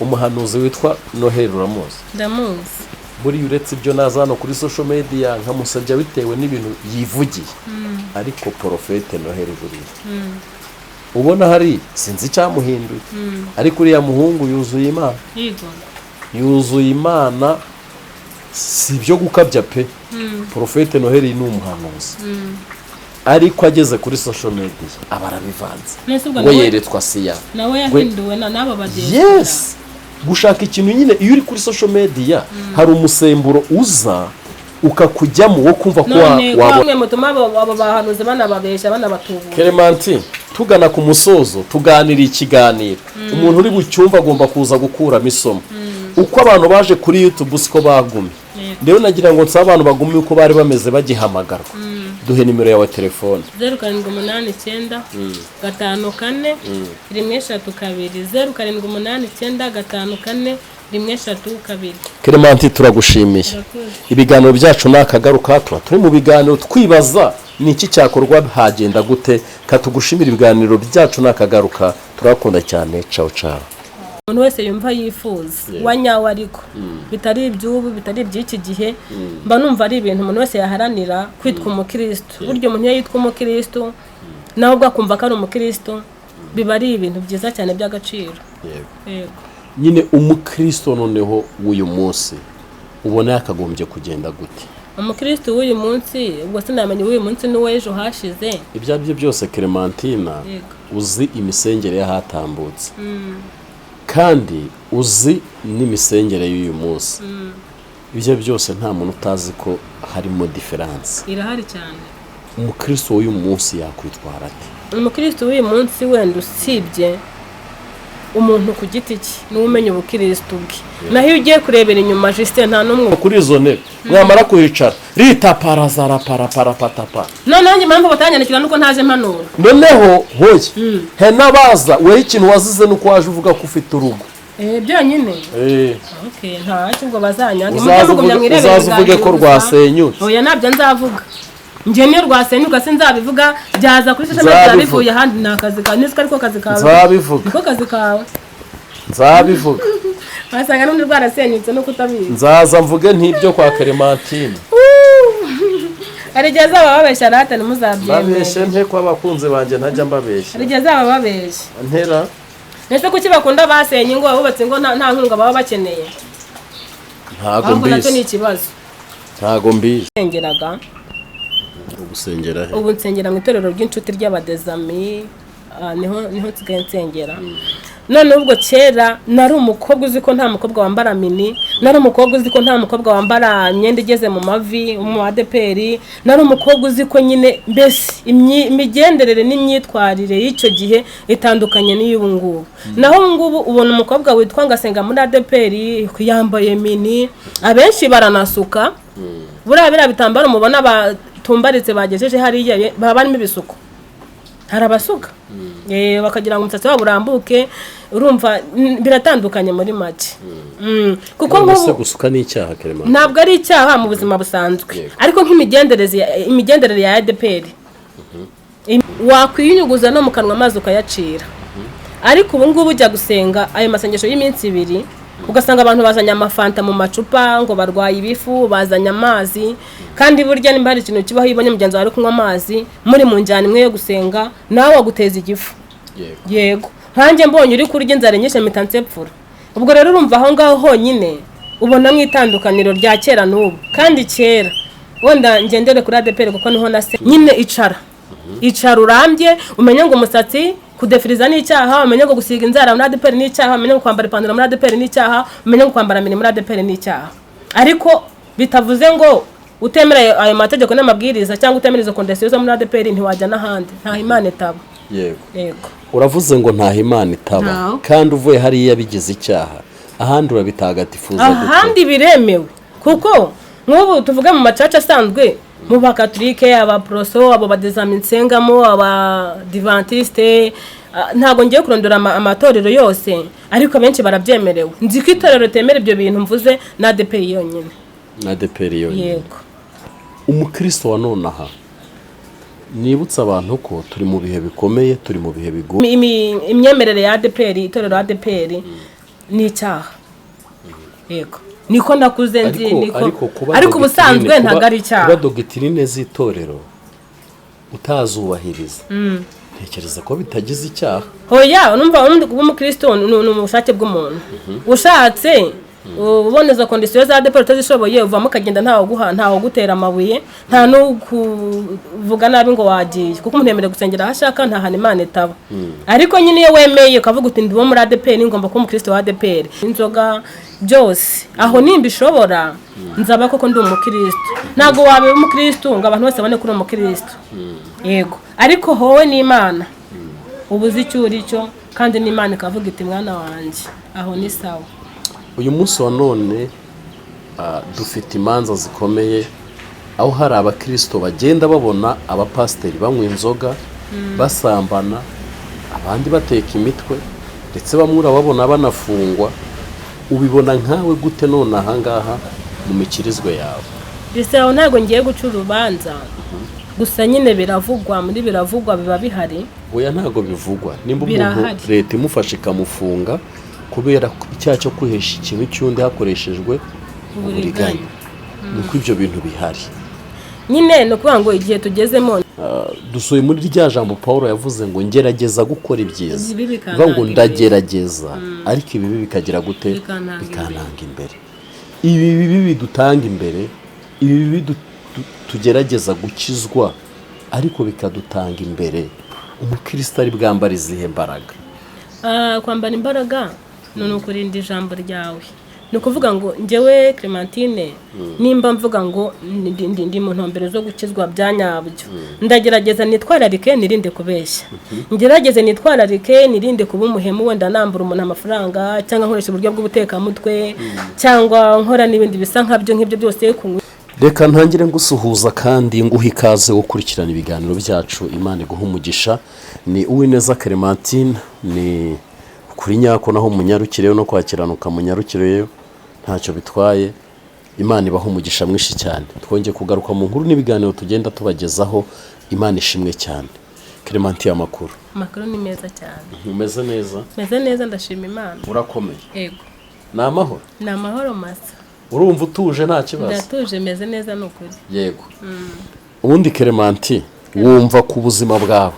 umuhanuzi witwa Noheli uramuzi? Ndamuzi. Buri uretse ibyo naza hano kuri social media nkamusabye bitewe n'ibintu yivugiye ariko Profete Noheli buriya ubona hari sinzi cyamuhinduye ariko uriya muhungu yuzuye Imana. Yuzuye Imana si byo gukabya pe. Profete Noheli ni umuhanuzi ariko ageze kuri social media abarabivanze we yeretswa siya nawe yahinduwe n'aba bagenzi. Yes, gushaka ikintu nyine iyo uri kuri social media hari umusemburo uza ukakujyamo wo kumva ko wabwe mutuma abo bahanuze banababesha banabatubuye. Clementine tugana ku musozo tuganira ikiganiro umuntu uri bucyumva agomba kuza gukuramo isomo uko abantu baje kuri YouTube siko bagumye. Rero nagira ngo nsaba abantu bagumye uko bari bameze bagihamagarwa. Duhe nimero yawe telefone 0789 54 132 0789 132. Clementine turagushimiye. Ibiganiro byacu nakagaruka turi mu biganiro twibaza niki cyakorwa hagenda gute katugushimira ibiganiro byacu nakagaruka turakunda cyane. Ciao ciao. Umuntu wese yumva yifuza wanyawe ariko bitari iby'ubu bitari iby'iki gihe mba numva ari ibintu umuntu wese yaharanira kwitwa umukristo. Buryo umuntu yitwa umukristo naho ubwo akumva ko ari umukristo biba ari ibintu byiza cyane by'agaciro. Yego. Nyine umukristo noneho w'uyu munsi ubona yakagombye kugenda gute? Umukristo w'uyu munsi ubwo sinamenye w'uyu munsi n'uwejo hashize. Ibyo byose Clementine uzi imisengere yahatambutse kandi uzi n'imisengere y'uyu munsi. Ibyo byose nta muntu utazi ko harimo difference. Irahari cyane. Umukristo w'uyu munsi yakwitwara ate? Umukristo w'uyu munsi wenda usibye umuntu ku giti cye n'umenya ubukristo bwe. Naho iyo ugiye kurebera inyuma Justin nta numwe kuri izo ntebe mwamara kuhicara rita parazara para patapa. Nanjye mpamvu batanyandikira nuko ntaje mpanura. Noneho hoye he nabaza we ikintu wazize nuko waje uvuga ko ufite urugo. Byonyine. Okay, nta cyubwo bazanyanga. Uzavuge ko rwasenyutse. Oya nabyo nzavuga. Nje niyo rwasenyuka sinzabivuga byaza kuri social media bivuye handi nakazi ka nisi ariko kazi kawe. Nzabivuga. Niko kazi kawe. Nzabivuga. Asanga n'undi rwarasenyutse no kutabizi. Nzaza mvuge ntibyo kwa Clementine. Arigeze ababesha rata ntimuzabyemere. Babeshe nte kwa bakunze banje ntajya mbabesha. Arigeze ababesha. Ntera. Nese kuki bakunda basenye ngo bubatse ngo nta nkunga baba bakeneye. Ntago mbizi. Nacyo ni ikibazo. Ntago mbizi. Sengeraga. Ubusengera he? Ubu nsengera mu itorero ry'inshuti ry'abadezami niho nsigaye nsengera. None ubwo kera nari umukobwa uzi ko nta mukobwa wambara mini, nari umukobwa uzi ko nta mukobwa wambara imyenda igeze mu mavi mu ADPR, nari umukobwa uzi ko nyine mbese imigenderere n'imyitwarire y'icyo gihe itandukanye n'iy'ubu ngubu. Naho ubu ngubu ubona umukobwa witwa ngasenga muri ADPR yambaye mini, abenshi baranasuka. Buriya bitambaro mubona batumbaritse bagejeje hariya baba barimo ibisuko. Harabasuka bakagira ngo umusatsi wabo urambuke. Urumva biratandukanye muri make. Kuko ngo gusuka ni icyaha Clementine. Ntabwo ari icyaha mu buzima busanzwe ariko nk'imigenderere ya ADPR wakwinyuguza no mu kanwa amazi ukayacira. Ariko ubu ngubu ujya gusenga ayo masengesho y'iminsi 2 ugasanga abantu bazanye amafanta mu macupa ngo barwaye ibifu bazanye amazi kandi burya nimba hari ikintu kibaho ibonye mugenzi wawe kunywa amazi muri mu njyana imwe yo gusenga nawe waguteza igifu. Yego hanjye mbonye uri kurya inzara nyinshi mitansepfura. Ubwo rero urumva aho ngaho honyine ubona mwitandukaniro rya kera n'ubu kandi kera wenda ngendere kuri ADPR kuko niho nase nyine icara urambye umenye ngo umusatsi kudefiriza ni icyaha, umenye ngo gusiga inzara muri ADPR ni icyaha, umenye ngo kwambara ipantaro muri ADPR ni icyaha, umenye ngo kwambara mini muri ADPR ni icyaha. Ariko bitavuze ngo utemera ayo mategeko n'amabwiriza cyangwa utemera izo conditions zo muri ADPR ntiwajya n'ahandi. Nta Imana itaba. Yego. Uravuze ngo nta Imana itaba kandi uvuye hari yabigize icyaha ahandi urabitagatifuza gute? Ahandi biremewe kuko nk'ubu tuvuga mu macaca asanzwe mu bakatolike aba proso abo badezami nsengamo aba divantiste ntago ngiye kurondora amatorero yose ariko benshi barabyemerewe. Nzi ko itorero temera ibyo bintu mvuze na ADPR yonyine. Na ADPR yonyine. Yego. Umukristo wa none aha nibutsa abantu ko turi mu bihe bikomeye, turi mu bihe bigo. Imyemerere ya ADPR, itorero ADPR ni icyaha. Yego niko nakuze nzi ariko ubusanzwe ntabwo ari icyaha. kuba dogitirine z'itorero utazubahiriza ntekereza ko bitagize icyaha. Hoya numva kuba umukristo ni ubushake bw'umuntu. Ushatse uboneza kondisiyo za ADEPR utazishoboye uvamo ukagenda ntawo gutera amabuye, nta no kuvuga nabi ngo wagiye, kuko umuntu yemerewe gusengera aho ashaka, nta hana Imana itaba. Ariko nyine iyo wemeye ukavuga uti ndi wo muri ADEPR, ngomba kuba umukristo wa ADEPR, inzoga byose aho nimba ishobora nzaba koko ndi umukristo. Ntago wabe umukristo ngo abantu bose bane kuri umukristo. Yego ariko howe ni Imana ubuzi icyo uri cyo, kandi n'Imana ikavuga iti mwana wanjye aho ni sawa. Uyu munsi wa none dufite imanza zikomeye, aho hari abakristo bagenda babona abapasiteri banywa inzoga, basambana, abandi bateka imitwe, ndetse bamwe urababona banafungwa. Ubibona nkawe gute none ahangaha mu mikirizwe yawe? Ese aho ntago ngiye guca urubanza, gusa nyine biravugwa, muri biravugwa biba bihari. Oya ntago bivugwa, nimba umuntu leta imufashe ikamufunga kubera icyaha cyo kwihesha ikintu cy'undi hakoreshejwe uburiganya, nuko ibyo bintu bihari. Nyine no kuvuga ngo igihe tugezemo dusuye muri rya jambo Paulo yavuze ngo ngerageza gukora ibyiza, bivuga ngo ndagerageza, ariko ibibi bikagira gute? Bikananga imbere. Ibi bibi bidutanga imbere, ibi bibi tugerageza gukizwa, ariko bikadutanga imbere. Umukristo ari bwambara izihe mbaraga? Kwambara imbaraga ni ukurinda ijambo ryawe. Ni ukuvuga ngo njyewe Clementine nimba mvuga ngo ndi mu ntumbero zo gukizwa bya nyabyo, ndagerageza nitwararike nirinde kubeshya, ngerageze nitwararike nirinde kuba umuhemu wenda nambura umuntu amafaranga, cyangwa nkoresha uburyo bw'ubutekamutwe, cyangwa nkora n'ibindi bisa nkabyo nk'ibyo byose. Reka ntangire ngusuhuza kandi nguha ikaze gukurikirana ibiganiro byacu. Imana iguha umugisha. Ni Uwineza Clementine, ni kuri nyako naho munyarukireyo no kwakiranuka munyarukireyo ntacyo bitwaye. Imana ibaha umugisha mwinshi cyane. Twongeye kugaruka mu nkuru n'ibiganiro tugenda tubagezaho. Imana ishimwe cyane. Clementine, amakuru ni meza cyane. Umeze neza? Meze neza, ndashima Imana. Urakomeye? Yego. Ni amahoro? Ni amahoro masa. Urumva utuje nta kibazo? Ndatuje, meze neza n'ukuri. Yego. Ubundi Clementine, wumva ku buzima bwawe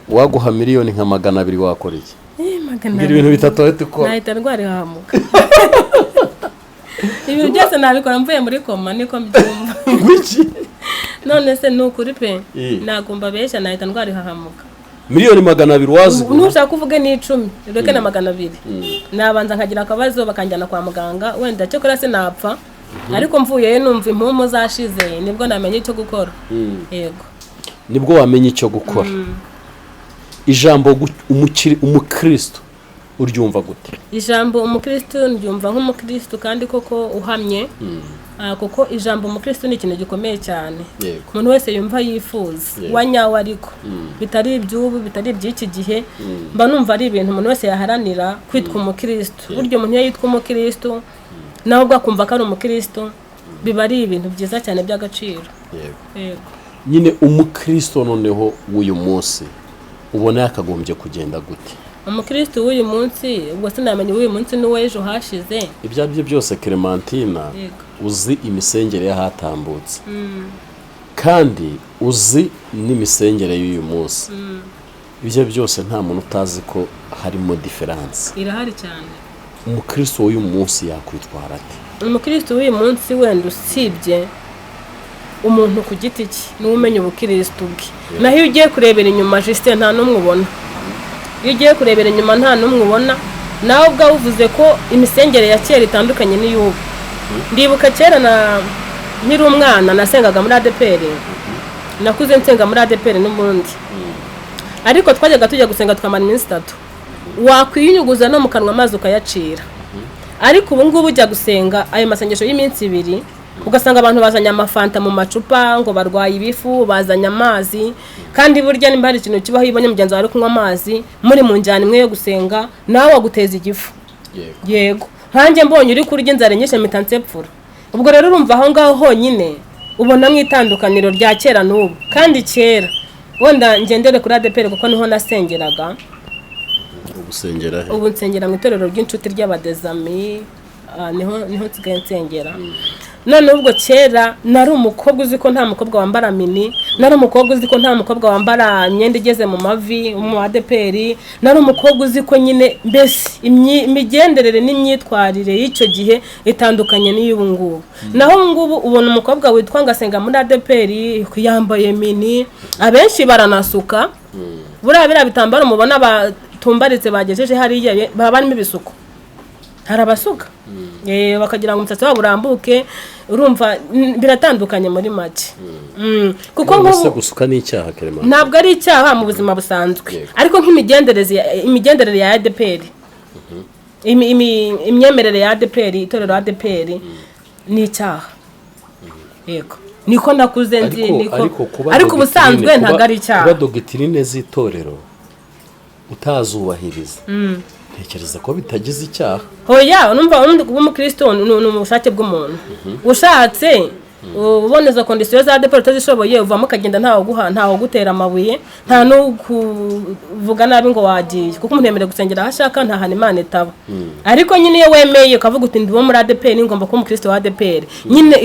waguha miliyoni nka 200 wakora iki? Ngira ibintu bitatu ahita ukora. Nahita ndwara ihahamuka. Ibintu byose nabikora mvuye muri koma, niko mbyumva. Wiki? None se nukuri pe nagomba besha nahita ndwara ihahamuka. Miliyoni 200 wazigura? Nushaka kuvuga ni 10, reke na 200. Nabanza nkagira akabazo bakanjyana kwa muganga, wenda cyo kora se napfa. Ariko mvuye numva impumu zashize, nibwo namenye icyo gukora. Yego. Nibwo wamenye icyo gukora. Ijambo umukristo uryumva gute? Ijambo umukristo ndyumva nk'umukristo kandi koko uhamye. Kuko ijambo umukristo ni ikintu gikomeye cyane. Umuntu wese yumva yifuza wanyawe, ariko bitari iby'ubu, bitari iby'iki gihe. Mba numva ari ibintu umuntu wese yaharanira kwitwa umukristo. Buryo umuntu yitwa umukristo nawe ubwo akumva ko ari umukristo, biba ari ibintu byiza cyane by'agaciro. Yego. Nyine umukristo noneho w'uyu munsi ubona yakagombye kugenda gute? Umukristo w'uyu munsi ubwo sinamenye w'uyu munsi n'uwejo hashize. Ibyo byose Clementine, uzi imisengere yahatambutse, kandi uzi n'imisengere y'uyu munsi. Ibyo byose nta muntu utazi ko harimo difference. Irahari cyane. Umukristo w'uyu munsi yakwitwara ate? Umukristo w'uyu munsi wenda usibye umuntu ku giti cye n'umenya ubukristo bwe. Naho iyo ugiye kurebera inyuma Justin nta numwe ubona. Iyo ugiye kurebera inyuma nta numwe ubona. Nawe ubwawe uvuze ko imisengere ya kera itandukanye n'iy'ubu. Ndibuka kera nkiri umwana nasengaga muri ADEPR. Nakuze nsenga muri ADEPR n'ubundi. Ariko twajyaga tujya gusenga tukamara iminsi 3. Wakwiyunyuguza no mu kanwa amazi ukayacira. Ariko ubu ngubu ujya gusenga ayo masengesho y'iminsi 2, ugasanga abantu bazanye amafanta mu macupa ngo barwaye ibifu, bazanye amazi, kandi burya nimba hari ikintu kibaho ibonye mugenzi wawe kunywa amazi muri mu njyana imwe yo gusenga, nawe waguteza igifu. Yego. Hanjye mbonye uri kurya inzara nyinshi mitansepfura. Ubwo rero urumva aho ngaho honyine ubona mwitandukaniro rya kera n'ubu. Kandi kera wenda ngendere kuri ADEPR kuko niho nasengeraga. usengera he? ubu nsengera mu itorero ry'inshuti ry'abadezami, niho nsigaye nsengera. none ubwo kera nari umukobwa uzi ko nta mukobwa wambara mini, nari umukobwa uzi ko nta mukobwa wambara imyenda igeze mu mavi mu ADPR, nari umukobwa uzi ko nyine mbese imigenderere n'imyitwarire y'icyo gihe itandukanye n'iy'ubu ngubu. naho ubu ngubu ubona umukobwa witwa ngasenga muri ADPR yambaye mini, abenshi baranasuka, buriya bitambaro mubona batumbaritse bagejeje hariya baba barimo ibisuko, hari abasuka bakagira ngo umusatsi wabo urambuke, urumva biratandukanye muri make. kuko nk'ubu gusuka ni icyaha Clement? ntabwo ari icyaha mu buzima busanzwe, ariko nk'imigenderere ya ADPR, imyemerere ya ADPR, itorero ADPR ni icyaha. yego niko nakuze nzi, ariko ubusanzwe ntabwo ari icyaha. kuba dogitirine z'itorero utazubahiriza, ntekereza ko bitagize icyaha. hoya numva kuba umukristo ni ubushake bw'umuntu. ushatse uboneza kondisiyo za ADPR utazishoboye uvamo ukagenda ntawe gutera amabuye, nta no kuvuga nabi ngo wagiye, kuko umuntu yemerewe gusengera aho ashaka, nta hana Imana itaba. ariko nyine iyo wemeye ukavuga uti ndi wo muri ADPR, ngomba kuba umukristo wa ADPR, nyine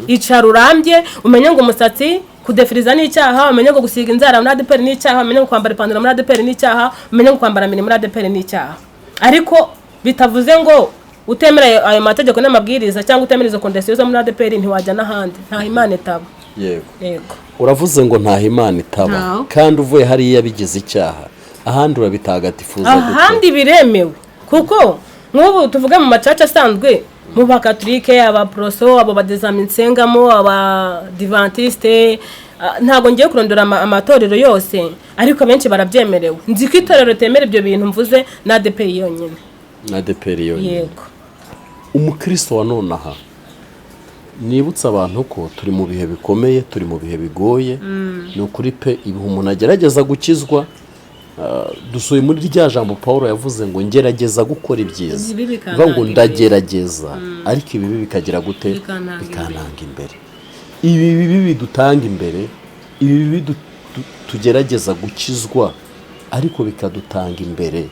icara urambye, umenye ngo umusatsi kudefiriza ni icyaha, umenye ngo gusiga inzara muri ADPR ni icyaha, umenye ngo kwambara ipantaro muri ADPR ni icyaha, umenye ngo kwambara mini muri ADPR ni icyaha. ariko bitavuze ngo utemera ayo mategeko n'amabwiriza cyangwa utemera izo kondisiyo zo muri ADPR ntiwajya n'ahandi, nta Imana itaba. yego uravuze ngo nta Imana itaba, kandi uvuye hariya bigize icyaha, ahandi urabitagatifuza gute? ahandi biremewe, kuko nk'ubu tuvuga mu macaca asanzwe, mu bakatolike, abaporoso, abo badezami nsengamo, abadivantiste, ntabwo ngiye kurondora amatorero yose, ariko abenshi barabyemerewe. nzi ko itorero temera ibyo bintu mvuze na ADPR yonyine. yego umukristo wa none aha, nibutsa abantu ko turi mu bihe bikomeye, turi mu bihe bigoye. ni ukuri pe, ibihe umuntu agerageza gukizwa. dusuye muri rya jambo Paul yavuze ngo ngerageza gukora ibyiza, bivuga ngo ndagerageza, ariko ibibi bikagira gute? bikananga imbere. ibi bibi bidutanga imbere, ibi bibi tugerageza gukizwa ariko bikadutanga imbere.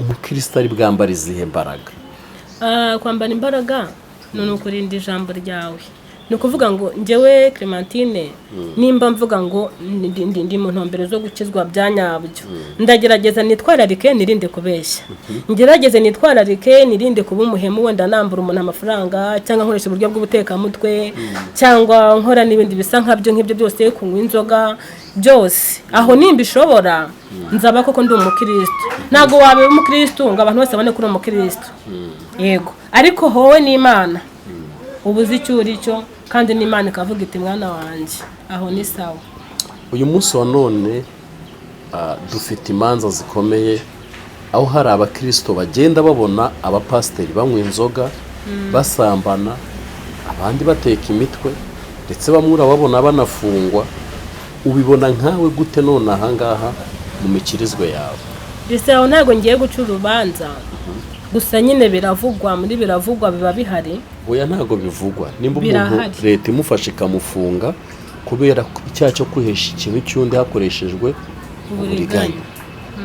umukristo ari bwambara izihe mbaraga? kwambara imbaraga ni ukurinda ijambo ryawe. ni ukuvuga ngo njyewe Clementine, nimba mvuga ngo ndi mu ntumbero zo gukizwa bya nyabyo, ndagerageza nitwararike, nirinde kubeshya, ngerageze nitwararike, nirinde kuba umuhemu, wenda nambura umuntu amafaranga, cyangwa nkoresha uburyo bw'ubutekamutwe, cyangwa nkora n'ibindi bisa nk'ibyo byose, kunywa inzoga byose. aho nimba ishobora, nzaba koko ndi umukristo. ntabwo wabe umukristo ngo abantu bose babone ko uri umukristo. yego ariko howe n'Imana ubuze icyo uri cyo, kandi n'Imana ikavuga iti mwana wanjye, aho ni sawa. uyu munsi wa none dufite imanza zikomeye, aho hari abakristo bagenda babona abapasiteri banywa inzoga, basambana, abandi bateka imitwe, ndetse bamwe urababona banafungwa. ubibona nkawe gute none ahangaha mu mikirizwe yawe? bisaho ntabwo ngiye guca urubanza, gusa nyine biravugwa, muri biravugwa biba bihari. oya ntabwo bivugwa. nimba umuntu leta imufashe ikamufunga kubera icyaha cyo kwihesha ikintu cy'undi hakoreshejwe uburiganya,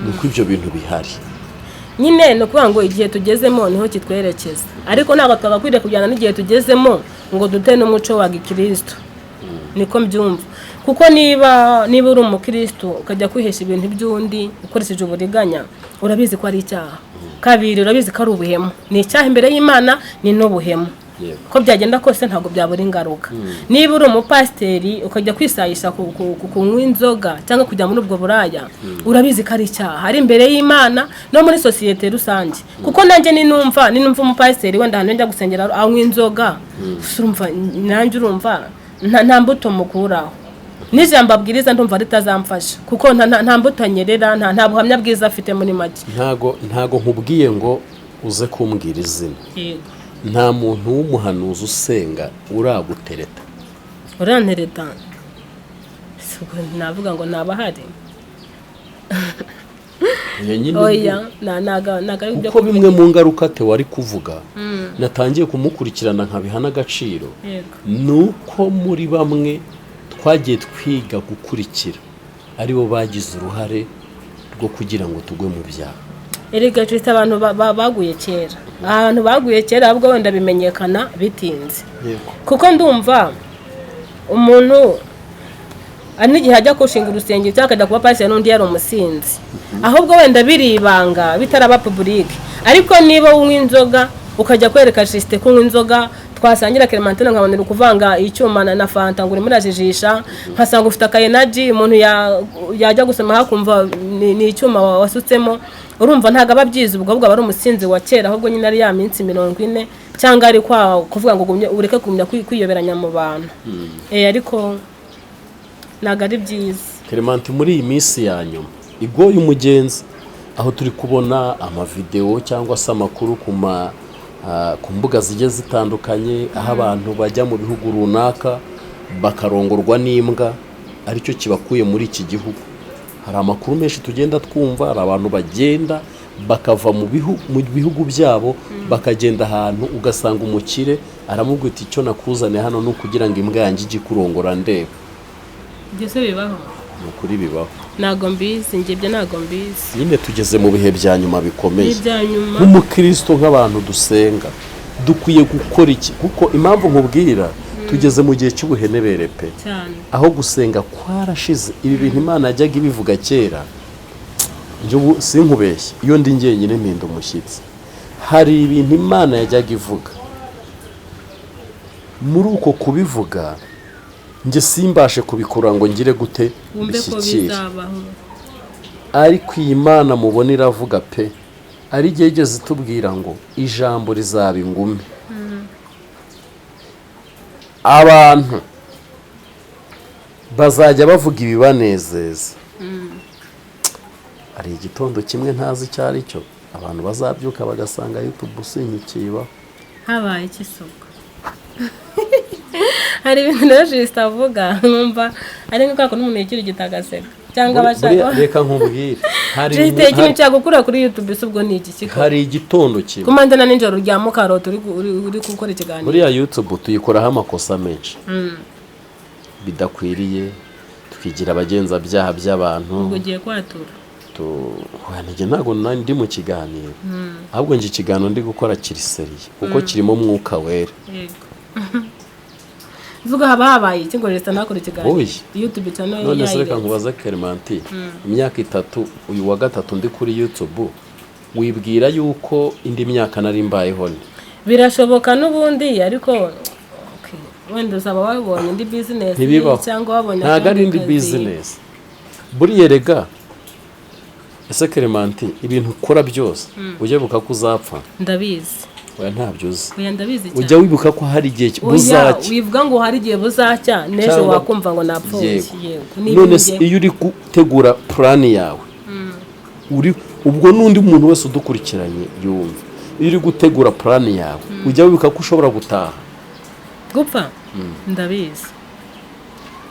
nuko ibyo bintu bihari. nyine no kuvuga ngo igihe tugezemo niho kitwerekeza, ariko ntabwo twagakwiriye kujyana n'igihe tugezemo ngo dute n'umuco wa gikristo. niko mbyumva, kuko niba uri umukristo ukajya kwihesha ibintu by'undi ukoresheje uburiganya, urabizi ko ari icyaha. kabiri, urabizi ko ari ubuhemu, ni icyaha imbere y'Imana, ni n'ubuhemu. ko byagenda kose ntabwo byabura ingaruka. niba uri umupasiteri ukajya kwisayisha kunywa inzoga cyangwa kujya muri ubwo buraya, urabizi ko ari icyaha, ari imbere y'Imana no muri sosiyete rusange. kuko nanjye ninumva umupasiteri wenda ahantu njya gusengera anywa inzoga, nanjye urumva nta mbuto mukuraho, n'ijambo abwiriza ndumva ritazamfasha, kuko nta mbuto anyerera, nta buhamya bwiza afite muri make. ntago nkubwiye ngo uze kumbwira izina. nta muntu w'umuhanuzi usenga uragutereta? urantereta? navuga ngo ntabahari. oya kuko bimwe mu ngaruka te wari kuvuga, natangiye kumukurikirana nkabiha n'agaciro. nuko muri bamwe twagiye twiga gukurikira, aribo bagize uruhare rwo kugira ngo tugwe mu byaha. erega twita abantu baguye kera, abantu baguye kera ahubwo wenda bimenyekana bitinze, kuko ndumva umuntu ari n'igihe ajya kushinga urusengero cyangwa akajya kuba pasiteri n'undi yari umusinzi, ahubwo wenda biribanga bitaraba public. Ariko niba unywa inzoga ukajya kwereka Justin kunywa inzoga, twasangira Clementine nkabonera kuvanga icyuma na fanta ngo uri murajijisha, nkasanga ufite akayenaji, umuntu yajya gusoma hakumva ni icyuma wasutsemo, urumva ntago ababyiza ubwo bwo ari umusinzi wa kera, ahubwo nyine ari ya minsi 40 cyangwa ari kwa kuvuga ngo ureke kumenya kwiyoberanya mu bantu. Ariko ntago ari byiza. Clementine, muri iyi minsi ya nyuma igoye umugenzi, aho turi kubona amavideo cyangwa se amakuru ku mbuga zigiye zitandukanye, aho abantu bajya mu bihugu runaka bakarongorwa n'imbwa, aricyo kibakuye muri iki gihugu. Hari amakuru menshi tugenda twumva, hari abantu bagenda bakava mu bihugu byabo bakagenda ahantu, ugasanga umukire aramubwira ati icyo nakuzane hano ni ukugira ngo imbwa yanjye ijye kurongora ndeba. Byose bibaho. Ukuri bibaho. Nago mbizi, njye nago mbizi. Nyine tugeze mu bihe bya nyuma bikomeye. Nk'umukristo, nk'abantu dusenga, dukwiye gukora iki? Kuko impamvu nkubwira, tugeze mu gihe cy'ubuhenebere pe. Aho gusenga kwarashize. Ibi bintu Imana yajyaga ibivuga kera, njye sinkubeshye, iyo ndi njyenyine mpinda umushyitsi. Hari ibintu Imana yajyaga ivuga, muri uko kubivuga njye simbashe kubikora ngo ngire gute bishyikire. Ariko iyi Mana mubona iravuga pe, ari igihe igeze itubwira ngo ijambo rizaba ingumi. Abantu bazajya bavuga ibibanezeza. Ari igitondo kimwe ntazi icyo ari cyo, abantu bazabyuka bagasanga YouTube usinyikiba habaye ikisuka. Hari ibintu rero Justin avuga nkumva ari nk'uko n'umuntu yikira igitagaseka cyangwa abashaka. Reka nkubwire, hari ikintu cyagukura kuri YouTube ubwo ni iki kiko. Hari igitondo kimwe kumandana n'injoro rya mukarota uri gukora ikiganiro muri ya YouTube, tuyikoraho amakosa menshi bidakwiriye, tukigira abagenza byaha by'abantu. Ubwo giye kwatura wanjye ntago ndi mu kiganiro, ahubwo nje ikiganiro ndi gukora kiriseriye kuko kirimo mwuka wera. Vuga habaye iki ngo Justin nakora ikiganiro YouTube channel yayo. None se reka nkubaza Clementine, imyaka 3 uyu wa gatatu ndi kuri YouTube, wibwira yuko indi myaka nari mbayeho ni birashoboka n'ubundi, ariko wenda uzaba wabonye indi business cyangwa wabonye ntago ari indi business buriye. Rega ese Clementine, ibintu ukora byose ujye buka ko uzapfa? Ndabizi. Oya ntabyo uzi. Oya ndabizi cyane. Ujya wibuka ko hari igihe buzacya. Wivuga ngo hari igihe buzacya, nejo wakumva ngo napfuye. None iyo uri gutegura plan yawe, ubwo n'undi muntu wese udukurikiranye yumva, iyo uri gutegura plan yawe ujya wibuka ko ushobora gutaha gupfa. Ndabizi.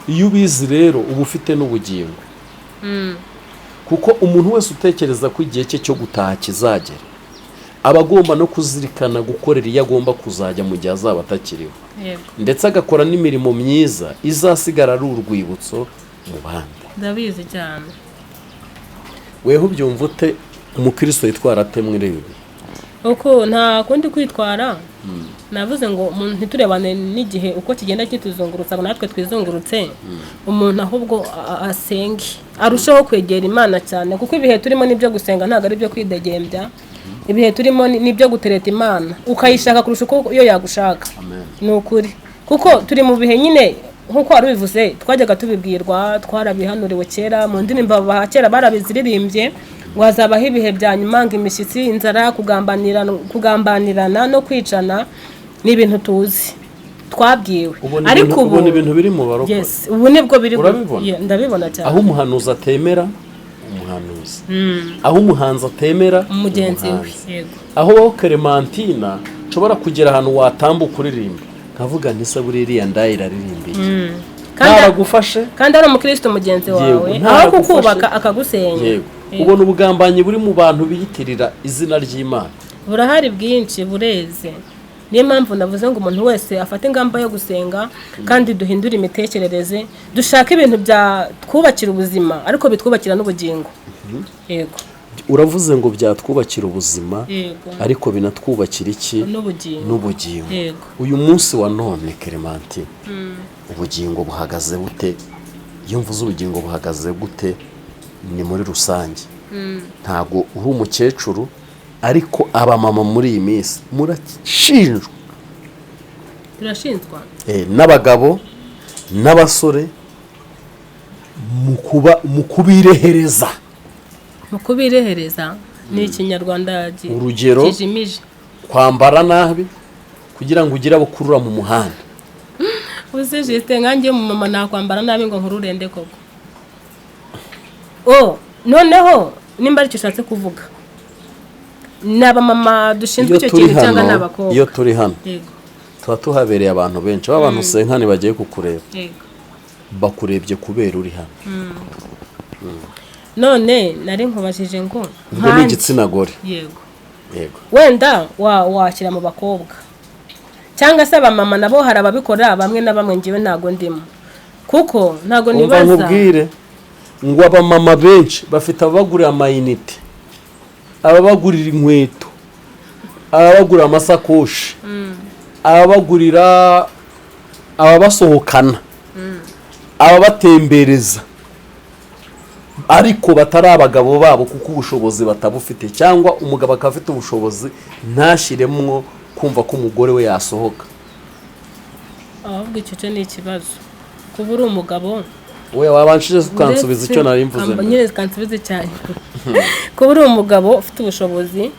Iyo ubizi rero uba ufite n'ubugingo, kuko umuntu wese utekereza ko igihe cye cyo gutaha kizagera aba agomba no kuzirikana gukorera iyo agomba kuzajya mu gihe azaba atakiriho, ndetse agakora n'imirimo myiza izasigara ari urwibutso mu bandi. Ndabizi cyane. Weho byumva ute umukristo yitwara ate muri ibi? Uko nta kundi kwitwara, navuze ngo umuntu ntiturebane n'igihe uko kigenda kituzungurutsa, natwe twizungurutse. Umuntu ahubwo asenge, arushaho kwegera Imana cyane, kuko ibihe turimo nibyo gusenga, ntago ari byo kwidegembya. Ibihe turimo nibyo gutereta Imana, ukayishaka kurusha uko iyo yagushaka. Ni ukuri, kuko turi mu bihe nyine nkuko wari bivuze, twajyaga tubibwirwa, twarabihanuriwe kera mu ndirimbo kera barabiziririmbye, wazabaho ibihe bya nyuma ngo imishyitsi, inzara, kugambanirana no kwicana. Ni ibintu tuzi twabwiwe, ariko ubu ibintu biri mu baroko. Yes, ubu nibwo biri. Ndabibona cyane. Aho umuhanuzi atemera umuhanuzi, aho umuhanzi atemera umugenzi we. Yego. Aho Clementine nshobora kugera ahantu watambuka uririmba, nkavuga nti se buriya ndayira ririmbiye. Karagufashe kandi ari umukristo mugenzi wawe, aho kukubaka akagusenya. Yego. Ubona ubugambanyi buri mu bantu biyitirira izina ry'Imana. Burahari bwinshi, bureze. Niyo mpamvu navuze ngo umuntu wese afate ingamba yo gusenga, kandi duhindura imitekerereze, dushaka ibintu bya twubakira ubuzima ariko bitwubakira n'ubugingo. Yego. uravuze ngo byatwubakira ubuzima yego ariko binatwubakira iki n'ubugingo. yego uyu munsi wa none Clementine ubugingo buhagaze bute? iyo mvuze ubugingo buhagaze gute ni muri rusange, ntabwo uri umukecuru ariko abamama muri iyi minsi turashinzwa n'abagabo n'abasore mu kubirehereza ni ikinyarwanda urugero kijimije, kwambara nabi kugira ngo ugire abo kurura mu muhanda. uze jiste nkanjye mu mama nakwambara nabi ngo nkururende koko. Noneho nimba aricyo ushatse kuvuga naba mama dushinzwe icyo kintu cyangwa n'abakobwa. Iyo turi hano tuba tuhabereye abantu benshi, abantu senkani bagiye kukureba bakurebye kubera uri hano. none nari nkubajije ngo ni igitsina gore. yego wenda washyira mu bakobwa cyangwa se abamama nabo hari ababikora bamwe na bamwe, ngewe ntago ndimo kuko ntago nibaza. nkubwire ngo abamama benshi bafite ababagurira amayinite, ababagurira inkweto, ababagurira amasakoshi, ababagurira, ababasohokana, ababatembereza, ariko batari abagabo babo kuko ubushobozi batabufite, cyangwa umugabo akaba afite ubushobozi ntashyiremwo kumva ko umugore we yasohoka. ahubwo icyo ni ikibazo kuba uri umugabo. we wabanshije ukansubiza icyo nari mvuze. nyine kansubize cyane. kuba uri umugabo ufite ubushobozi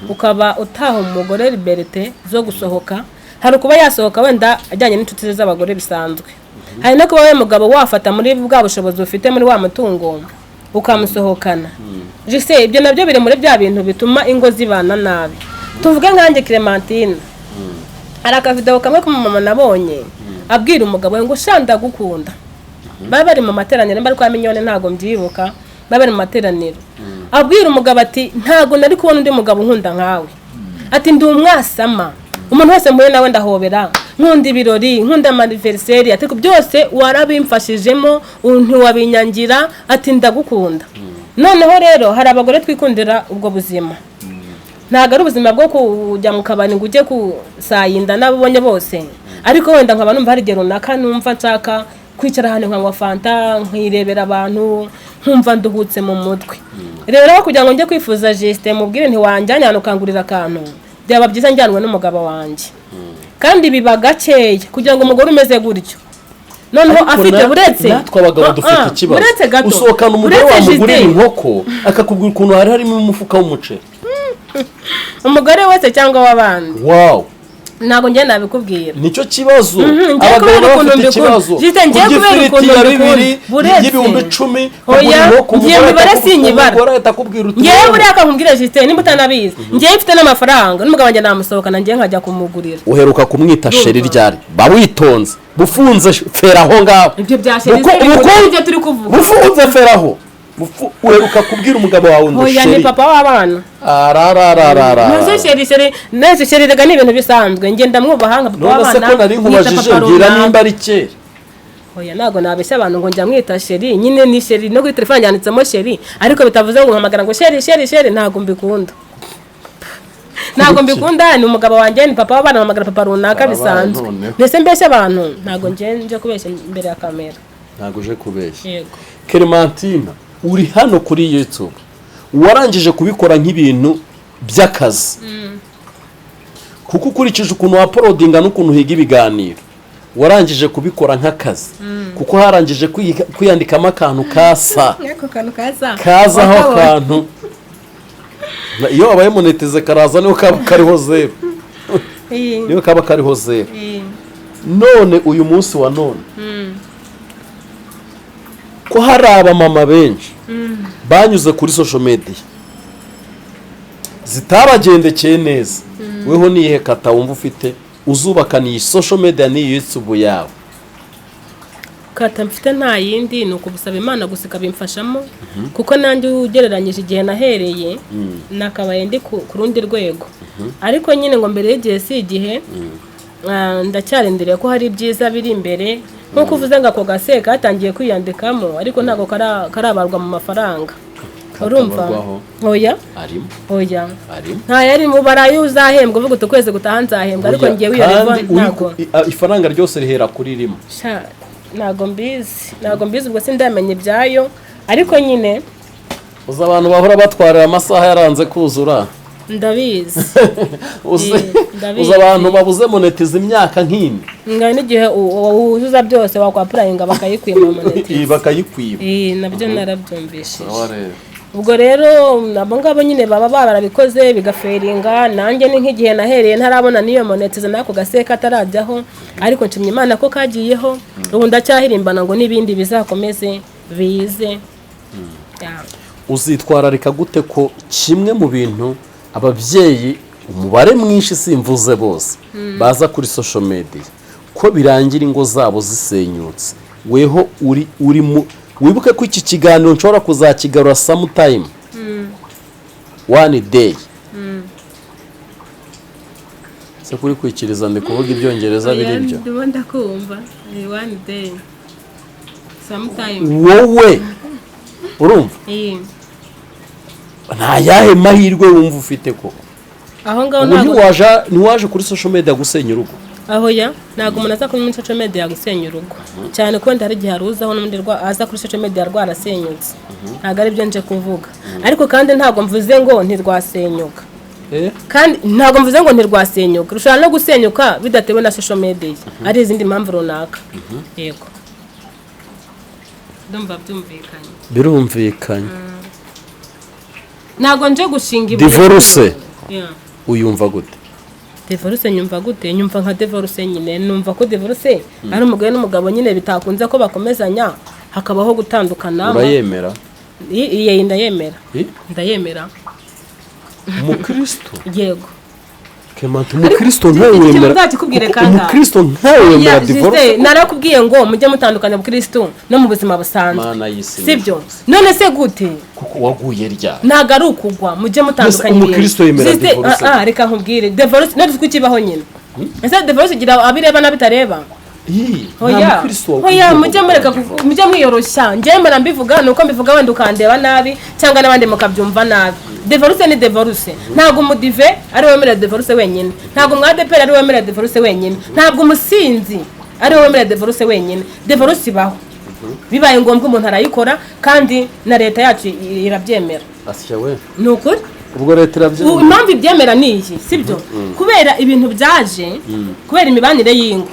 ukaba utaha umugore liberté zo gusohoka, hari kuba yasohoka wenda ajyanye n'inshuti ze z'abagore bisanzwe, hari no kuba we mugabo wafata muri bwa bushobozi ufite muri wa mutungo ukamusohokana. jise ibyo nabyo biri muri bya bintu bituma ingo zibana nabi. tuvuge nkanjye Clementine, hari akavideo kamwe k'umumama nabonye abwira umugabo ngo shanda gukunda. baba bari mu materaniro, bari kwa Minyone ntago mbyibuka, baba bari mu materaniro, abwira umugabo ati ntago nari kubona undi mugabo nkunda nkawe, ati ndi umwasama, umuntu wese mpuye nawe ndahobera, nkunda ibirori, nkunda anniversaire, ati byose warabimfashijemo ntiwabinyangira, ati ndagukunda. noneho rero hari abagore twikundira ubwo buzima, ntago ari ubuzima bwo kujya mu kabari ngo ujye kusayinda n'ababonye bose, ariko wenda nkaba numva hari igihe runaka numva nshaka kwicara ahantu nkanywa fanta, nkirebera abantu, nkumva nduhutse mu mutwe. rero kugira ngo njye kwifuza Justin mubwire ntiwanjyanye hano ukangurira akantu, byaba byiza njyanwe n'umugabo wanjye, kandi biba gakeya kugira ngo umugore umeze gutyo noneho afite buretse natwe abagabo dufite ikibazo. usohokana umugore wamugurira inkoko akakubwira ukuntu hari harimo umufuka w'umuceri. umugore wese cyangwa w'abandi. wow, ntago njye nabikubwira. nicyo kibazo. abagabo bafite ikibazo. ngiye kubera ukuntu mbikunda y'ibihumbi 10 ngiye mibare sinyibara. ngiye buriya akakubwira Justin nimba utanabizi, ngiye mfite n'amafaranga n'umugabo wanjye namusohokana, ngiye nkajya kumugurira. uheruka kumwita sheri ryari? bawitonze bufunze feraho ngaho. ibyo bya sheri ibyo turi kuvuga. bufunze feraho. uheruka kubwira umugabo wawe ngo sheri. ni papa w'abana. nese sheri rega ni ibintu bisanzwe, ngenda mwubaha nka papa w'abana. none se ko nari nkubajije ngira nimba ari kera. ntago nabeshya abantu ngo njya mwita sheri, nyine ni sheri, no kuri telefone yanditsemo sheri, ariko bitavuze ngo mpamagara ngo sheri, ntago mbikunda. ntago mbikunda, ni umugabo wanjye, ni papa w'abana, mpamagara papa runaka bisanzwe. mbese mbeshya abantu, ntago nje kubeshya imbere ya kamera. ntago uje kubeshya. yego Clementine, uri hano kuri YouTube, warangije kubikora nk'ibintu by'akazi, kuko ukurikije ukuntu wapolodinga n'ukuntu higa ibiganiro, warangije kubikora nk'akazi, kuko harangije kwiyandikamo akantu kasa kazaho akantu, iyo wabaye monetize karaza niyo kaba kariho zero. niyo kaba kariho zero. none uyu munsi wa none ko hari abamama benshi banyuze kuri social media zitabagendekeye neza, weho niyihe kata wumva ufite uzubaka ni social media ni YouTube yawe? kata mfite nta yindi, ni ukubusaba Imana gusa ikabimfashamo, kuko nanjye ugereranyije igihe nahereye nakabaye ndi ku rundi rwego, ariko nyine ngo mbere y'igihe si igihe, ndacyarindiriye ko hari ibyiza biri imbere. nkuko uvuze ngo ako gase katangiye kwiyandikamo, ariko ntago karabarwa mu mafaranga. urumva oya arimo nta yari mu barayo uzahembwa uvuga uti ukwezi gutaha nzahembwa ariko ngiye wiyareva ntabwo ifaranga ryose rihera kuri rimwe ntabwo mbizi ubwo sindamenye ibyayo ariko nyine uzi abantu bahora batwarira amasaha yaranze kuzura ndabizi uzi abantu babuze monetiza imyaka nk'ine n'igihe wuzuza byose wakwapurayinga bakayikwima monetiza bakayikwiba nabyo narabyumvishije ubwo rero abo ngabo nyine baba barabikoze bigaferinga nanjye ni nk'igihe nahereye ntarabona n'iyo monetiza n'ako gaseka atarajyaho ariko nshimye Imana ko kagiyeho ubu ndacyahirimbana ngo n'ibindi bizakomeze bize uzitwararika gute ko kimwe mu bintu ababyeyi umubare mwinshi simvuze bose baza kuri social media ko birangira ingo zabo zisenyutse weho uri mu wibuke ko iki kiganiro nshobora kuzakigarura sometime one day se kuri kwikiriza ndi kuvuga ibyongereza biri byo ndibonda kumva one day sometime wowe urumva nta yahe mahirwe wumva ufite ko aho ngaho ntiwaje kuri social media gusenya urugo aho ntabwo umuntu aza kuri social media gusenya urugo cyane ko hari igihe haruzaho n'undi aza kuri social media rwarasenyutse ntabwo ari byo nje kuvuga ariko kandi ntabwo mvuze ngo ntirwasenyuka kandi ntabwo mvuze ngo ntirwasenyuka rushobora no gusenyuka bidatewe na social media ari izindi mpamvu runaka yego ndumva byumvikanye birumvikanye ntabwo nje gushinga divorce uyumva gute divorce nyumva gute nyumva nka divorce nyine numva ko divorce ari umugore n'umugabo nyine bitakunze ko bakomezanya hakabaho gutandukana urayemera ndayemera umukristo yego Clement umukristo nkawe wemera umukristo nkawe wemera divorce narakubwiye ngo mujye mutandukanya ubukristo no mu buzima busanzwe sibyo none se gute kuko waguye rya ntago ari ukugwa mujye mutandukanya umukristo yemera divorce reka nkubwire divorce no kukibaho nyine ese divorce gira abireba nabitareba oya mujye mwiyoroshya njye mbona mbivuga nuko mbivuga wenda ukandeba nabi cyangwa n'abandi mukabyumva nabi divorce ni divorce ntabwo umudive ari wemera divorce wenyine ntabwo umwadeperi ari wemera divorce wenyine ntabwo umusinzi ari wemera divorce wenyine divorce ibaho bibaye ngombwa umuntu arayikora kandi na leta yacu irabyemera ni ukuri ubwo leta irabyemera impamvu ibyemera ni iyi sibyo kubera ibintu byaje kubera imibanire y'ingo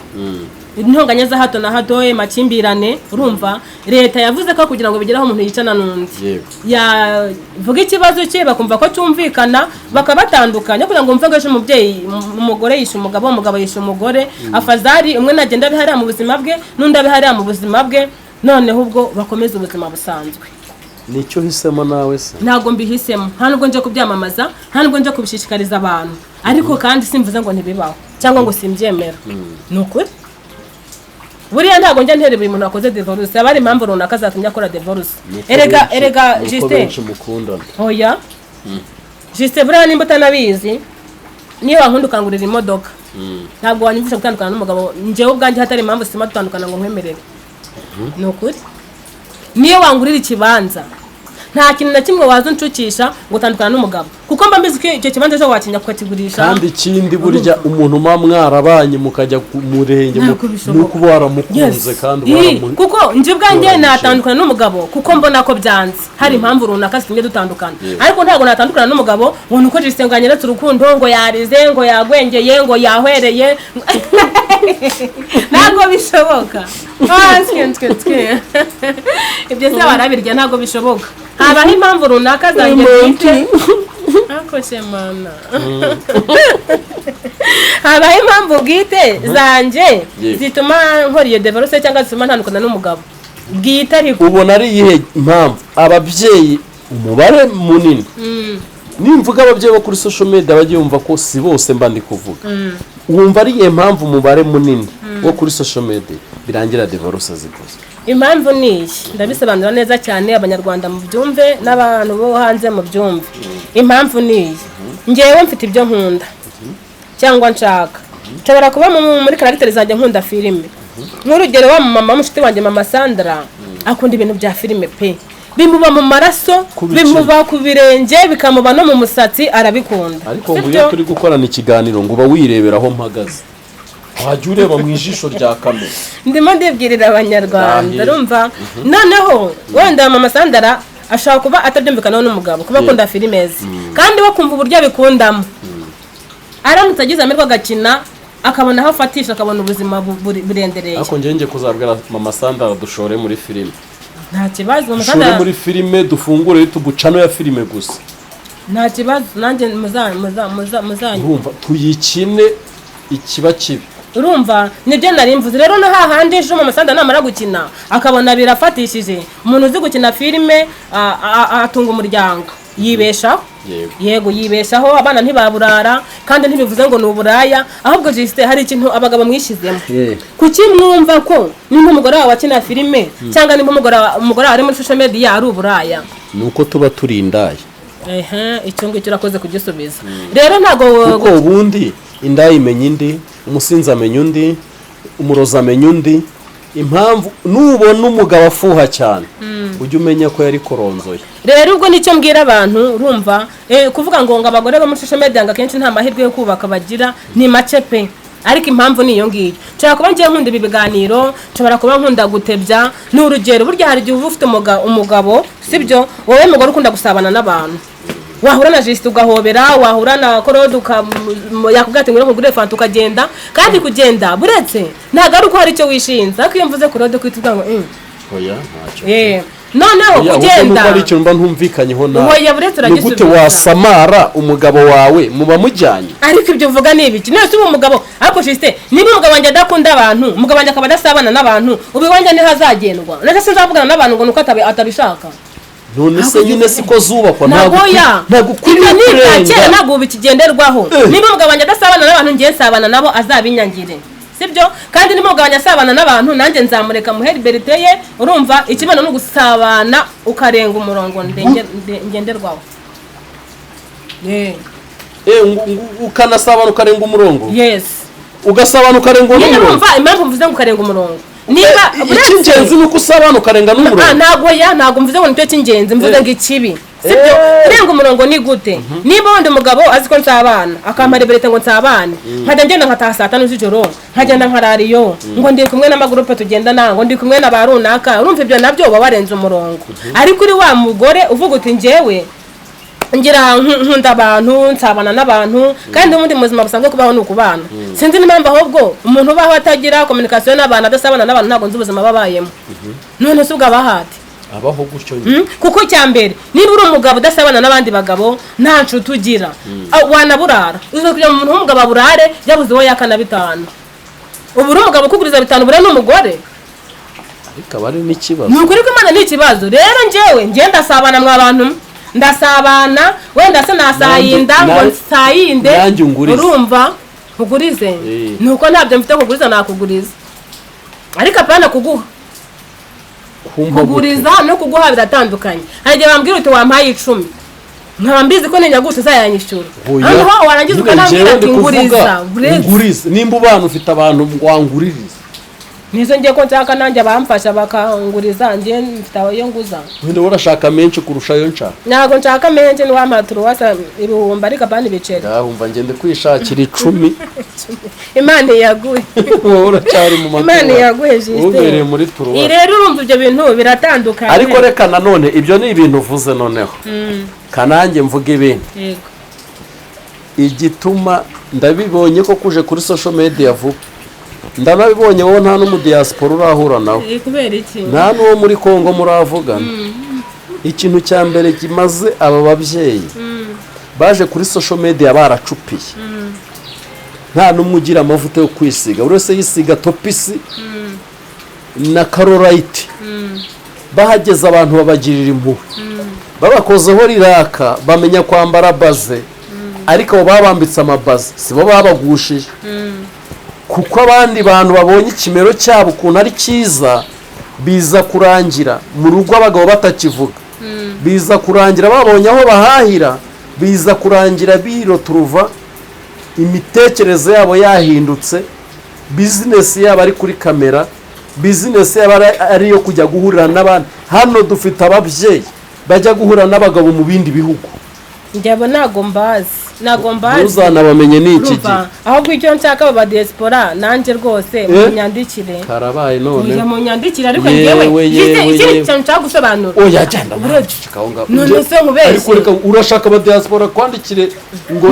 intonganya za hato na hato makimbirane urumva leta yavuze ko kugira ngo bigeraho umuntu yicana n'undi yavuga ikibazo cye bakumva ko cyumvikana bakabatandukanya kugira ngo umve ngo umubyeyi umugore yishe umugabo umugabo yishe umugore afazari umwe nagenda bihariya mu buzima bwe n'undi abihariya mu buzima bwe noneho ubwo bakomeza ubuzima busanzwe nicyo hisemo nawe se ntabwo mbihisemo nta nubwo nje kubyamamaza nta nubwo nje kubishishikariza abantu ariko kandi simvuze ngo ntibibaho cyangwa ngo simbyemera ni ukuri buriya ntabwo njya ntere buri muntu wakoze divorce abari impamvu runaka zatumye akora divorce erega Justin oya Justin buriya nimba utanabizi niyo wankunda ukangurira imodoka ntabwo wanyumvisha gutandukana n'umugabo njyewe ubwanjye hatari impamvu sima dutandukana ngo nkwemerere ni ukuri niyo wangurira ikibanza nta kintu na kimwe waza unshukisha ngo utandukana n'umugabo kuko mba mbizi ko icyo kibanza cyo wakinya kukigurisha kandi ikindi burya umuntu ma mwarabanye mukajya ku murenge nuko waramukunze kandi kuko nje ubwanjye natandukana n'umugabo kuko mbona ko byanze hari impamvu runaka zitumye dutandukana ariko ntabwo natandukana n'umugabo ngo nuko jisenganye natse urukundo ngo yarize ngo yagwengeye ngo yahwereye ntabwo bishoboka ibyo se barabirya ntabwo bishoboka habaho impamvu runaka zanjye bwite akoshe mana habaho impamvu bwite zanjye zituma nkora iyo divorce cyangwa zituma ntandukana n'umugabo bwite ariko ubona ari iyihe impamvu ababyeyi umubare munini nimvuga ababyeyi bo kuri social media bagiye bumva ko si bose mba ndi kuvuga wumva ari iyihe mpamvu umubare munini wo kuri social media birangira divorce zikoze impamvu ni iyi ndabisobanura neza cyane abanyarwanda mu byumve n'abantu bo hanze mu byumve impamvu ni iyi ngewe mfite ibyo nkunda cyangwa nshaka nshobora kuba muri karagiteri zanjye nkunda filime nk'urugero wa mama w'umushuti wanjye mama Sandra akunda ibintu bya filime pe bimuba mu maraso bimuba ku birenge bikamuba no mu musatsi arabikunda. Ariko ngo iyo turi gukorana ikiganiro ngo uba wirebera aho mpagaze wajya ureba mu ijisho rya kamera. Ndimo ndibwirira abanyarwanda urumva. Noneho wenda mama Sandra ashaka kuba atabyumvikana n'umugabo kuba akunda filime ze kandi bakumva uburyo bikundamo, aramutse agize amerwa agakina akabona aho afatisha akabona ubuzima burendereye. Ariko njye kuzabwira mama Sandra dushore muri filime. Nta kibazo mama Sandra, dushore muri filime dufungure tubucano ya filime gusa. Nta kibazo nanjye muzanye urumva tuyikine ikiba kibi. Urumva nibyo nari mvuze rero no hahandi ejo mama Sandra namara gukina akabona birafatishije umuntu uzi gukina filime atunga umuryango yibeshaho. Yego yibeshaho, abana ntibaburara kandi ntibivuze ngo nuburaya, ahubwo jiste hari ikintu abagabo mwishizemo. Kuki mwumva ko nimba umugore wawe akina filime cyangwa nimba umugore ari muri social media ari uburaya? Nuko tuba turindaye. Icyo ngicyo urakoze kugisubiza. Rero ntago kuko ubundi indayi imenya indi, umusinzi amenya undi, umuroza amenya undi. Impamvu nubona umugabo afuha cyane ujye umenya ko yari koronzoye. Rero ubwo nicyo mbwira abantu urumva kuvuga ngo abagore bo muri social media ngo akenshi nta mahirwe yo kubaka bagira ni make pe, ariko impamvu niyo ngiyo. Nshobora kuba ngiye nkunda ibi biganiro, nshobora kuba nkunda gutebya, ni urugero burya hari igihe uba ufite umugabo sibyo, wowe mugore ukunda gusabana n'abantu, wahura na Justin ugahobera, wahura na Korode yakubwira ati ngo ngure fanta ukagenda, kandi kugenda buretse ntago ari uko hari icyo wishinza, ariko iyo mvuze Korode kwitubwa ngo oya ntacyo noneho kugenda ari cyo mba ntumvikanyeho nawe. Oya buretse uragisubiza. Gute wasamara umugabo wawe muba mujyanye? Ariko ibyo uvuga ni ibiki? None se umugabo ariko Justin niba umugabo wanjye adakunda abantu, umugabo wanjye akaba adasabana n'abantu, ubiwanje ntihazagendwa. None se nzavugana n'abantu ngo nuko atabishaka? None se nyine siko zubakwa ntago ukwiriye kurenga ntago bikigenderwaho. Niba umugabo wanjye adasabana n'abantu ngiye nsabana nabo azabinyangire sibyo, kandi niba umugabo wanjye asabana n'abantu nanjye nzamureka muhe liberté ye. Urumva ikibano no gusabana ukarenga umurongo ngenderwaho. Ukanasabana ukarenga umurongo. Yes, ugasabana ukarenga umurongo. Urumva impamvu mvuze ngo ukarenga umurongo niba icy'ingenzi nuko usabana ukarenga n'umurongo. Ntago mvuze ngo nicyo cy'ingenzi, mvuze ngo ikibi sibyo. Kurenga umurongo ni gute? Niba wundi mugabo azi ko nsabana akampa liberté ngo nsabane, nkajya ngenda nkataha saa 5 z'ijoro, nkagenda nkarariyo ngo ndi kumwe n'amagurupe tugendana, ngo ndi kumwe na ba runaka. Urumva ibyo nabyo uba warenze umurongo. Ariko uri wa mugore uvuga uti njyewe ngira nkunda abantu, nsabana n'abantu, kandi ubundi muzima busanzwe kubaho ni ukubana. Sinzi n'impamvu ahubwo umuntu ubaho atagira communication n'abantu, adasabana n'abantu, ntago nzi ubuzima babayemo. None se ubwabahati abaho gutyo kuko cyambere niba uri umugabo udasabana n'abandi bagabo nta nshuti ugira, wanaburara uzo kujya mu muntu w'umugabo aburare yabuze uwo yakana 5. Ubu uri umugabo kuguriza 5 bure n'umugore, ariko bari n'ikibazo. Nukuri ko Imana ni ikibazo. Rero njyewe ngenda sabana mwa bantu, ndasabana wenda se nasayinda ngo nsayinde. Urumva kugurize nuko ntabyo mfite kuguriza, nakuguriza ariko apana kuguha. Kuguriza no kuguha biratandukanye. Hari gihe bambwira uti wampaye 10 nkaba mbizi ko nenya uzayanyishyura, hano warangiza ukanambwira ati nguriza. Nimba ubana ufite abantu wanguririza, nizo ngiye ko nshaka nanjye bamfasha bakanguriza, ngiye mfite iyo nguza. Wenda urashaka menshi kurusha yo nshaka? Ntago nshaka menshi, ni wamaturu wasa ibihumbi ariko abandi biceri. Ndahumva ngende kwishakira 10. Imana yaguye. Uracyari mu maturo. Imana yaguye Justin. Ubereye muri turuwa. Rero urumva ibyo bintu biratandukanye. Ariko reka nanone ibyo ni ibintu uvuze noneho. Kanange mvuga ibintu. Yego. Igituma ndabibonye ko kuje kuri social media vuba. Ndanabibonye wowe nta n'umu diaspora urahura nawe. Kubera iki? Nta n'uwo muri Kongo muravugana. Ikintu cya mbere kimaze aba babyeyi baje kuri social media baracupiye. Nta n'umwe ugira amavuta yo kwisiga, uretse yisiga topisi na karorayiti. Bahageze abantu babagirira impuhwe, babakozeho riraka, bamenya kwambara baze, ariko abo babambitse amabaze sibo babagushije. Kuko abandi bantu babonye ikimero cyabo ukuntu ari cyiza, biza kurangira mu rugo abagabo batakivuga, biza kurangira babonye aho bahahira, biza kurangira biroturuva, imitekerereze yabo yahindutse, business yabo ari kuri kamera, business yabo ari yo kujya guhurira n'abandi. hano dufite ababyeyi bajya guhura n'abagabo mu bindi bihugu njyabo ntago mbazi ntuzanabamenye ni iki gihe ahubwo icyo nshaka aba diaspora nanjye rwose munyandikire karabaye none munyandikire ariko njyewe ikindi kintu nshaka gusobanura oya jyana uracikaho ngaho none se nkubeshye ariko reka urashaka aba diaspora kwandikire ngo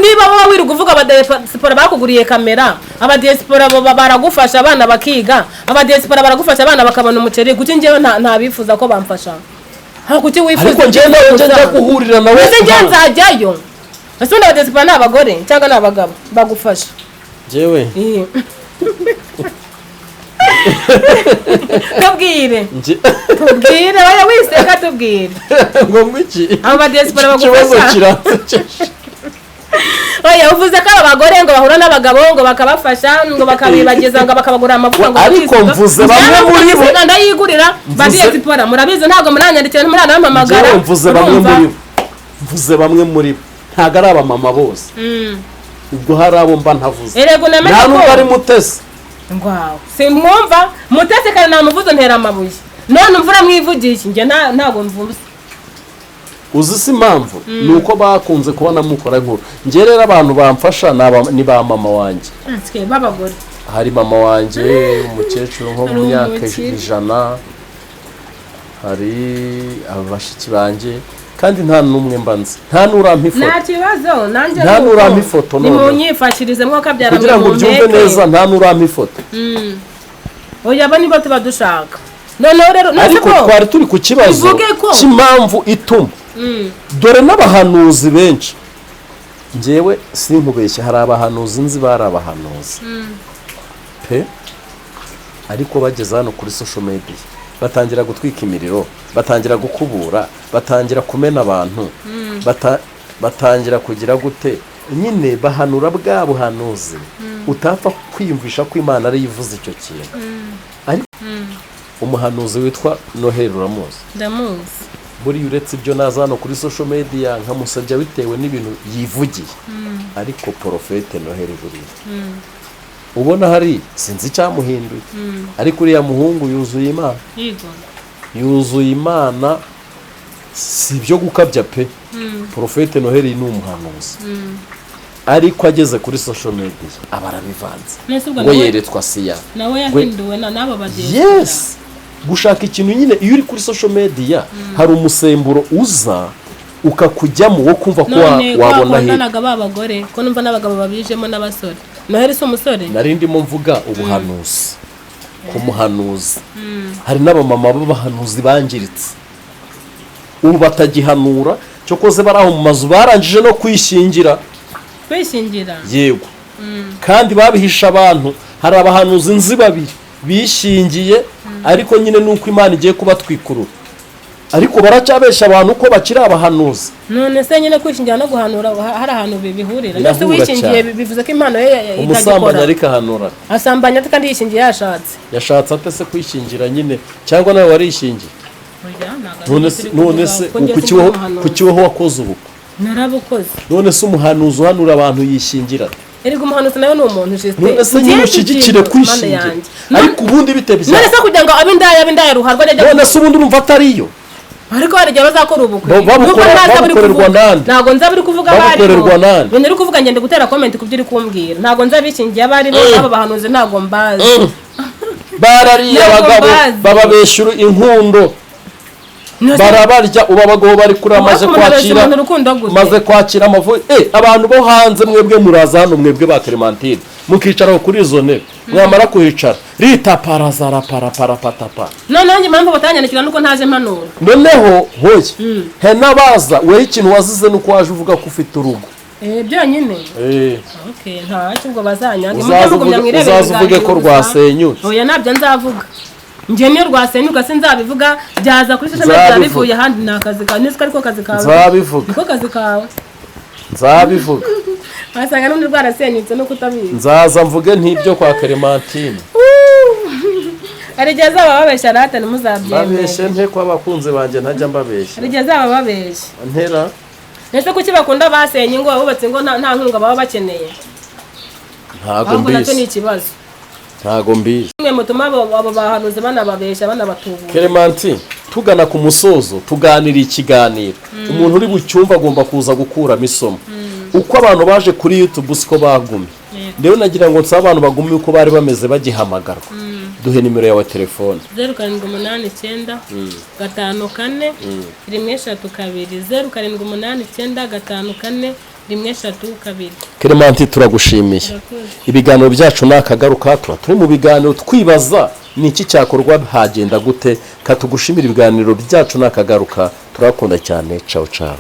niba wowe wirirwa uvuga aba diaspora bakuguriye kamera aba diaspora baragufasha abana bakiga aba diaspora baragufasha abana bakabona umuceri guki njyewe ntabifuza ko bamfasha kuki wifuza ariko njye guhurira nawe njye nzajyayo ese undi abadiaspora ni abagore cyangwa ni abagabo bagufasha jewe tubwire oya wiseka tubwire ngo mwiki abadiaspora bagufasha oya uvuze ko abagore ngo bahura n'abagabo ngo bakabafasha ngo bakabibageza ngo bakabagura amavuta ngo ariko mvuze bamwe muri bo ndayigurira badiaspora murabizi ntabwo muranyandikira muranamamagara mvuze bamwe muri bo ntago ari abamama bose ubwo hari abo mba ntavuze nta nubwo ari Mutesi ngwawe simwumva Mutesi kandi namuvuze ntera amabuye none mvura mwivugisha njye ntago mvuze uzi si impamvu ni uko bakunze kubona mukora inkuru njye rero abantu bamfasha ni ba mama wanjye b'abagore hari mama wanjye umukecuru nko mu myaka 100 hari abashiki banjye kandi nta numwe mbanze nta nurampa ifoto nta kibazo nanjye nta nurampa ifoto none nimunyifashirize mwo kabyara kugira ngo byumve neza nta nurampa ifoto oya aba nibo tuba dushaka none rero ariko twari turi ku kibazo cy'impamvu ituma dore n'abahanuzi benshi njyewe sinkubeshye hari abahanuzi nzi bari abahanuzi pe ariko bageze hano kuri social media batangira gutwika imiriro batangira gukubura batangira kumena abantu batangira kugira gute nyine bahanura bwa buhanuzi utapfa kwiyumvisha ko Imana ari yivuze icyo kintu ariko umuhanuzi witwa Noheli uramuzi ndamuzi buri uretse ibyo naza hano kuri social media nkamusajya bitewe n'ibintu yivugiye ariko Profete Noheli buriya ubona hari sinzi icyamuhinduye ariko uriya muhungu yuzuye Imana yuzuye Imana si ibyo gukabya pe Profete Noheli ni umuhanuzi ariko ageze kuri social media abarabivanze ngo yeretswa siya nawe yahinduwe n'abo bageze yes gushaka ikintu nyine iyo uri kuri social media hari umusemburo uza ukakujyamo wo kumva ko wabona hino babagore ko numva n'abagabo babijemo n'abasore Noheli si umusore nari ndimo mvuga ubuhanuzi ku muhanuzi hari n'abamama b'abahanuzi bangiritse ubu batagihanura cyo koze baraho mu mazu barangije no kwishingira yego kandi babihisha abantu hari abahanuzi nzi babiri bishingiye ariko nyine nuko Imana igiye kubatwikurura ariko baracyabesha abantu ko bakiri abahanuzi none se nyine kwishingira no guhanura hari ahantu bihurira ndetse wishingiye bivuze ko impano ye itagikora umusambanya ariko ahanura asambanya kandi yishingiye yashatse ate se kwishingira nyine cyangwa nawe warishingiye none se kukiweho wakoze ubukwe narabukoze none se umuhanuzi uhanura abantu yishingira erega umuhanuzi nawe ni umuntu jeste none se nyine ushigikire kwishingira ariko ubundi bitebye none se kugira ngo abindaya ruharwa none se ubundi urumva atariyo ariko harije bazakora ubukwe babukorerwa nande ntago nzabiri kuvuga abari bene uri kuvuga ngende gutera comment kubyo uri kumbwira ntago nzabishingiye abari bo aba bahanuzi ntago mbazi barariye abagabo bababeshura inkundo barabarya uba abagabo bari kuri maze kwakira amavu abantu bo hanze mwebwe muraza hano mwebwe ba Clementine mukicara kuri izo ntebe mwamara kuhicara rita parazara patapa none nanjye mpamvu batanyandikira nuko ntaje mpanura noneho hoye he nabaza we ikintu wazize nuko waje uvuga ko ufite urugo byonyine okay ntacyo ngo bazanyange uzavuge ko rwasenyutse oya nabyo nzavuga njye niyo rwasenyuka sinzabivuga byaza kuri social media bivuye handi nakazi ka nisi ariko kazi kawe nzabivuga niko kazi kawe nzabivuga asanga n'undi rwarasenyutse no kutabizi nzaza mvuge ntibyo kwa Clementine arigeze bababeshya rata ntimuzabyemere babeshye nte kwa bakunze banje ntajya mbabeshya arigeze bababeshya ntera nese kuki bakunda basenye ngo bubatse ngo nta nkunga baba bakeneye ntago mbizi ni ikibazo ntago mbizi mwe mutuma abo bahanuzi banababeshya banabatubuza Clementine tugana ku musozo tuganira ikiganiro umuntu uri bucyumva agomba kuza gukuramo isomo uko abantu baje kuri YouTube siko bagumye rero nagira ngo nsaba abantu bagumye uko bari bameze bagihamagarwa duhe nimero yawe telefone 0789 54 13 kabiri 0789 54 13 kabiri. Clemente turagushimiye ibiganiro byacu nakagaruka turi mu biganiro twibaza niki cyakorwa hagenda gute katugushimira ibiganiro byacu nakagaruka turakunda cyane ciao ciao.